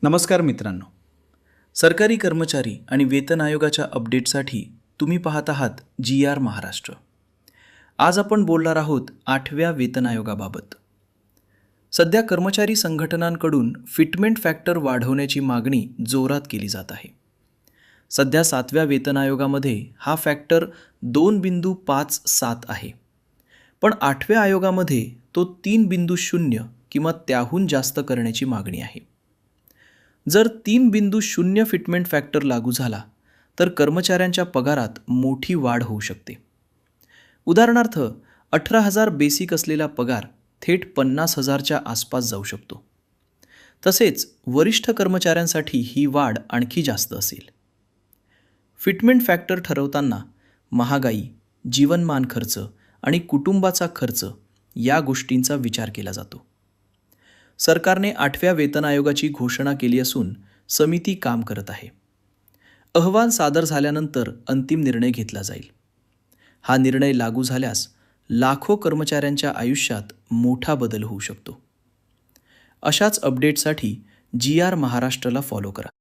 नमस्कार मित्रांनो. सरकारी कर्मचारी आणि वेतन आयोगाच्या अपडेटसाठी तुम्ही पाहत आहात GR महाराष्ट्र. आज आपण बोलणार आहोत 8व्या वेतन आयोगाबाबत. सध्या कर्मचारी संघटनांकडून फिटमेंट फॅक्टर वाढवण्याची मागणी जोरात केली जात आहे. सध्या 7व्या वेतन आयोगामध्ये हा फॅक्टर 2.57 आहे. पण 8व्या आयोगामध्ये तो 3.0 किंवा त्याहून जास्त करण्याची मागणी आहे. जर 3.0 फिटमेंट फॅक्टर लागू झाला तर कर्मचाऱ्यांच्या पगारात मोठी वाढ होऊ शकते. उदाहरणार्थ 18,000 बेसिक असलेला पगार थेट 50,000च्या आसपास जाऊ शकतो. तसेच वरिष्ठ कर्मचाऱ्यांसाठी ही वाढ आणखी जास्त असेल. फिटमेंट फॅक्टर ठरवताना महागाई, जीवनमान खर्च आणि कुटुंबाचा खर्च या गोष्टींचा विचार केला जातो. सरकारने 8व्या वेतन आयोगाची घोषणा केली असून समिती काम करत आहे. अहवाल सादर झाल्यानंतर अंतिम निर्णय घेतला जाईल. हा निर्णय लागू झाल्यास लाखो कर्मचाऱ्यांच्या आयुष्यात मोठा बदल होऊ शकतो. अशाच अपडेटसाठी GR महाराष्ट्राला फॉलो करा.